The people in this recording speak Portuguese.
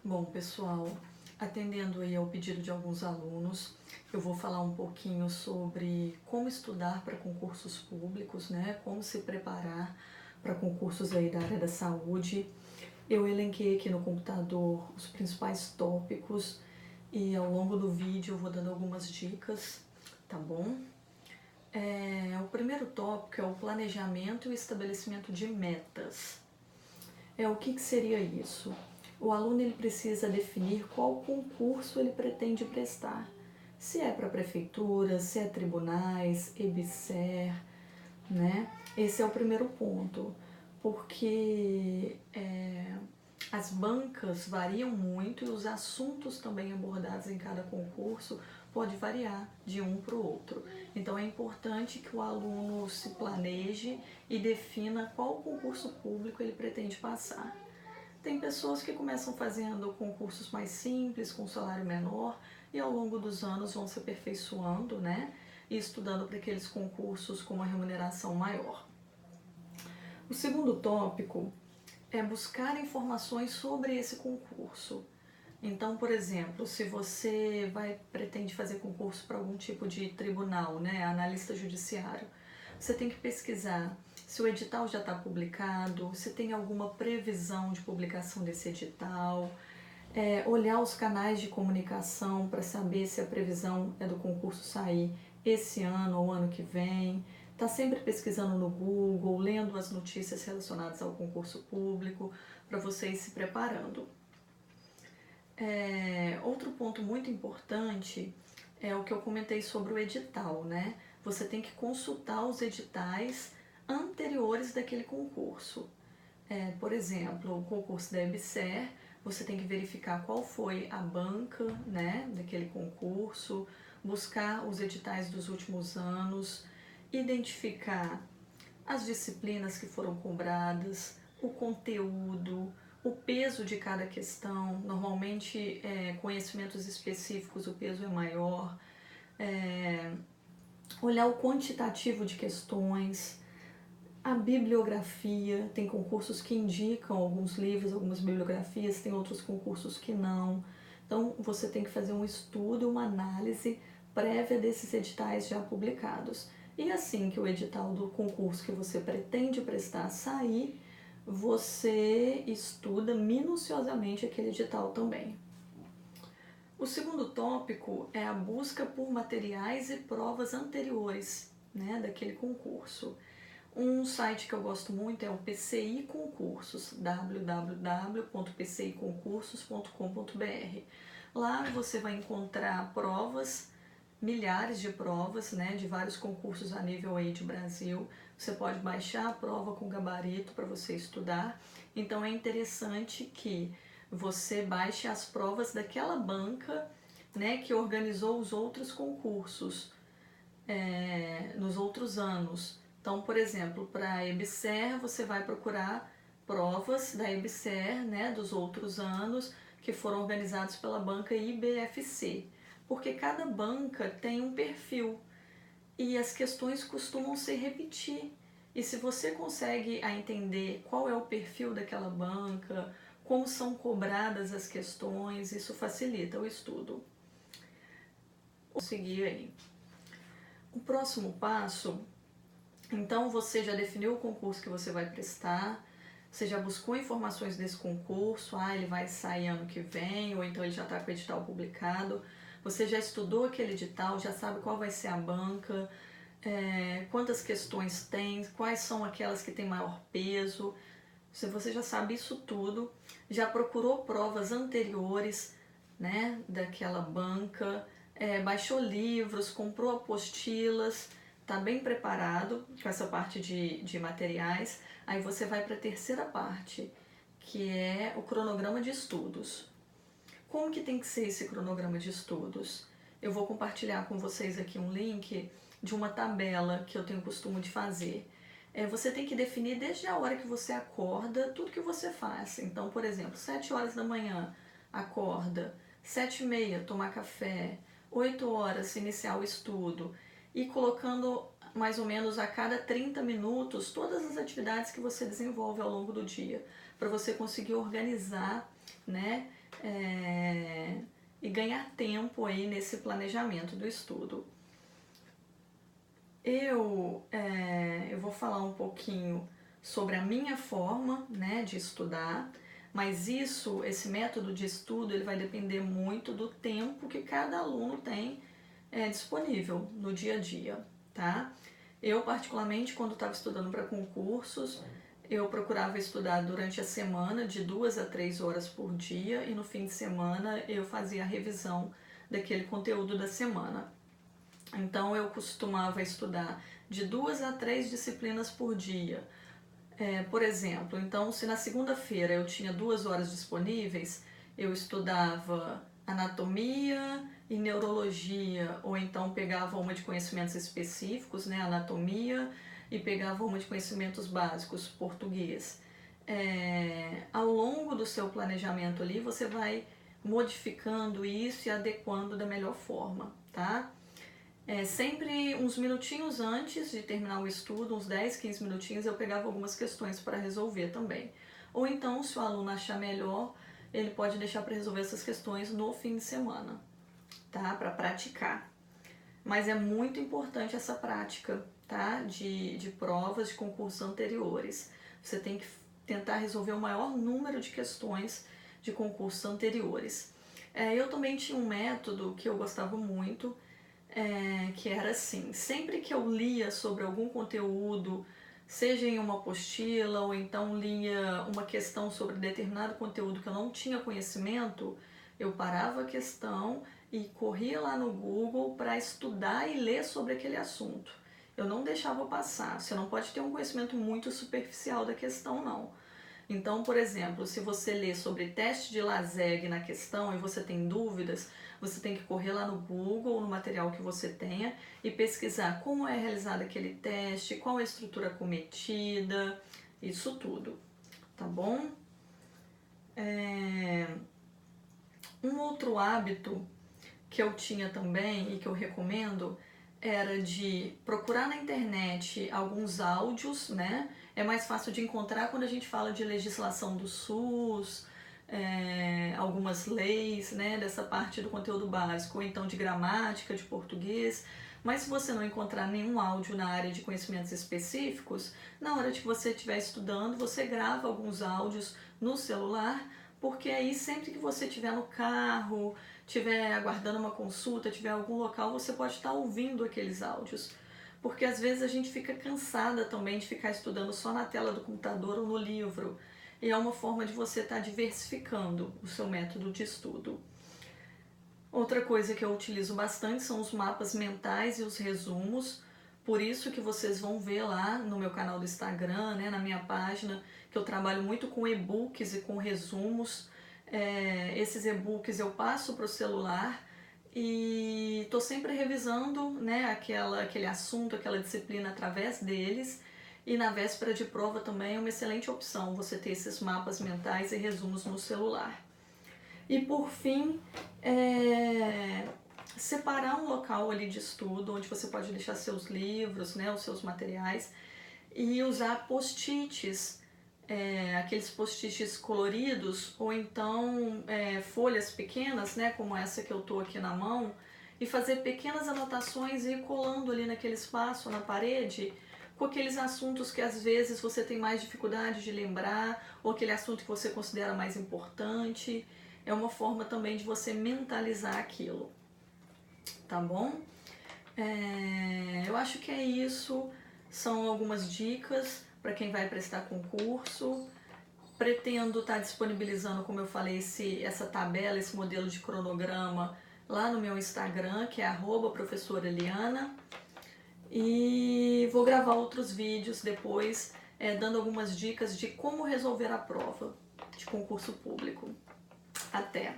Bom, pessoal, atendendo aí ao pedido de alguns alunos, eu vou falar um pouquinho sobre como estudar para concursos públicos, né? Como se preparar para concursos aí da área da saúde. Eu elenquei aqui no computador os principais tópicos e ao longo do vídeo eu vou dando algumas dicas, tá bom? O primeiro tópico é o planejamento e o estabelecimento de metas. O que seria isso? O aluno ele precisa definir qual concurso ele pretende prestar. Se é para prefeitura, se é tribunais, EBSER, né? Esse é o primeiro ponto, porque as bancas variam muito e os assuntos também abordados em cada concurso pode variar de um para o outro. Então é importante que o aluno se planeje e defina qual concurso público ele pretende passar. Tem pessoas que começam fazendo concursos mais simples, com salário menor, e ao longo dos anos vão se aperfeiçoando, né? E estudando para aqueles concursos com uma remuneração maior. O segundo tópico é buscar informações sobre esse concurso. Então, por exemplo, se você pretende fazer concurso para algum tipo de tribunal, né, analista judiciário, você tem que pesquisar se o edital já está publicado, se tem alguma previsão de publicação desse edital, olhar os canais de comunicação para saber se a previsão é do concurso sair esse ano ou ano que vem. Está sempre pesquisando no Google, lendo as notícias relacionadas ao concurso público, para você ir se preparando. Outro ponto muito importante é o que eu comentei sobre o edital, né? Você tem que consultar os editais anteriores daquele concurso. Por exemplo, o concurso da EBSER, você tem que verificar qual foi a banca, né, daquele concurso, buscar os editais dos últimos anos, identificar as disciplinas que foram cobradas, o conteúdo, o peso de cada questão. Normalmente, conhecimentos específicos, o peso é maior. Olhar o quantitativo de questões, a bibliografia. Tem concursos que indicam alguns livros, algumas bibliografias, tem outros concursos que não. Então, você tem que fazer um estudo, uma análise prévia desses editais já publicados. E assim que o edital do concurso que você pretende prestar sair, você estuda minuciosamente aquele edital também. O segundo tópico é a busca por materiais e provas anteriores, né, daquele concurso. Um site que eu gosto muito é o PCI Concursos, www.pciconcursos.com.br. Lá você vai encontrar provas, milhares de provas, né, de vários concursos a nível aí de Brasil. Você pode baixar a prova com gabarito para você estudar. Então é interessante que você baixe as provas daquela banca, né, que organizou os outros concursos nos outros anos. Então, por exemplo, para a EBSER, você vai procurar provas da EBSER, né, dos outros anos, que foram organizados pela banca IBFC, porque cada banca tem um perfil e as questões costumam se repetir. E se você consegue entender qual é o perfil daquela banca, como são cobradas as questões, isso facilita o estudo. Vou seguir aí. O próximo passo, então você já definiu o concurso que você vai prestar, você já buscou informações desse concurso, ele vai sair ano que vem, ou então ele já está com o edital publicado, você já estudou aquele edital, já sabe qual vai ser a banca, quantas questões tem, quais são aquelas que têm maior peso. Se você já sabe isso tudo, já procurou provas anteriores, né, daquela banca, baixou livros, comprou apostilas, está bem preparado com essa parte de materiais, aí você vai para a terceira parte, que é o cronograma de estudos. Como que tem que ser esse cronograma de estudos? Eu vou compartilhar com vocês aqui um link de uma tabela que eu tenho costume de fazer. Você tem que definir desde a hora que você acorda tudo que você faz. Então, por exemplo, 7 horas da manhã, acorda, 7h30, tomar café, 8 horas, iniciar o estudo, e colocando mais ou menos a cada 30 minutos todas as atividades que você desenvolve ao longo do dia, para você conseguir organizar, né, e ganhar tempo aí nesse planejamento do estudo. Eu vou falar um pouquinho sobre a minha forma, né, de estudar, mas esse método de estudo, ele vai depender muito do tempo que cada aluno tem disponível no dia a dia, tá? Eu, particularmente, quando estava estudando para concursos, eu procurava estudar durante a semana de 2 a 3 horas por dia e no fim de semana eu fazia a revisão daquele conteúdo da semana. Então eu costumava estudar de 2 a 3 disciplinas por dia. Por exemplo, então se na segunda-feira eu tinha 2 horas disponíveis, eu estudava anatomia e neurologia, ou então pegava uma de conhecimentos específicos, né, anatomia, e pegava uma de conhecimentos básicos, português. Ao longo do seu planejamento ali, você vai modificando isso e adequando da melhor forma, tá? Sempre uns minutinhos antes de terminar o estudo, uns 10, 15 minutinhos, eu pegava algumas questões para resolver também. Ou então, se o aluno achar melhor, ele pode deixar para resolver essas questões no fim de semana, tá? Para praticar. Mas é muito importante essa prática, tá? De provas de concursos anteriores. Você tem que tentar resolver o maior número de questões de concursos anteriores. Eu também tinha um método que eu gostava muito, que era assim, sempre que eu lia sobre algum conteúdo, seja em uma apostila ou então lia uma questão sobre determinado conteúdo que eu não tinha conhecimento, eu parava a questão e corria lá no Google para estudar e ler sobre aquele assunto. Eu não deixava passar. Você não pode ter um conhecimento muito superficial da questão, não. Então, por exemplo, se você lê sobre teste de LASEG na questão e você tem dúvidas, você tem que correr lá no Google, no material que você tenha, e pesquisar como é realizado aquele teste, qual é a estrutura cometida, isso tudo, tá bom? Um outro hábito que eu tinha também e que eu recomendo era de procurar na internet alguns áudios, né? É mais fácil de encontrar quando a gente fala de legislação do SUS, algumas leis, né, dessa parte do conteúdo básico, ou então de gramática, de português. Mas se você não encontrar nenhum áudio na área de conhecimentos específicos, na hora de você estiver estudando, você grava alguns áudios no celular, porque aí sempre que você estiver no carro, estiver aguardando uma consulta, estiver em algum local, você pode estar ouvindo aqueles áudios. Porque às vezes a gente fica cansada também de ficar estudando só na tela do computador ou no livro. E é uma forma de você estar diversificando o seu método de estudo. Outra coisa que eu utilizo bastante são os mapas mentais e os resumos. Por isso que vocês vão ver lá no meu canal do Instagram, né, na minha página, que eu trabalho muito com e-books e com resumos. Esses e-books eu passo para o celular e estou sempre revisando, né, aquele assunto, aquela disciplina através deles. E na véspera de prova também é uma excelente opção você ter esses mapas mentais e resumos no celular. E por fim, separar um local ali de estudo onde você pode deixar seus livros, né, os seus materiais, e usar post-its, aqueles post-its coloridos, ou então folhas pequenas, né, como essa que eu tô aqui na mão, e fazer pequenas anotações e ir colando ali naquele espaço, na parede, com aqueles assuntos que às vezes você tem mais dificuldade de lembrar, ou aquele assunto que você considera mais importante. É uma forma também de você mentalizar aquilo, tá bom? Eu acho que é isso. São algumas dicas para quem vai prestar concurso. Pretendo estar disponibilizando, como eu falei, essa tabela, esse modelo de cronograma lá no meu Instagram, que é @professoreliana. E vou gravar outros vídeos depois, dando algumas dicas de como resolver a prova de concurso público. Até!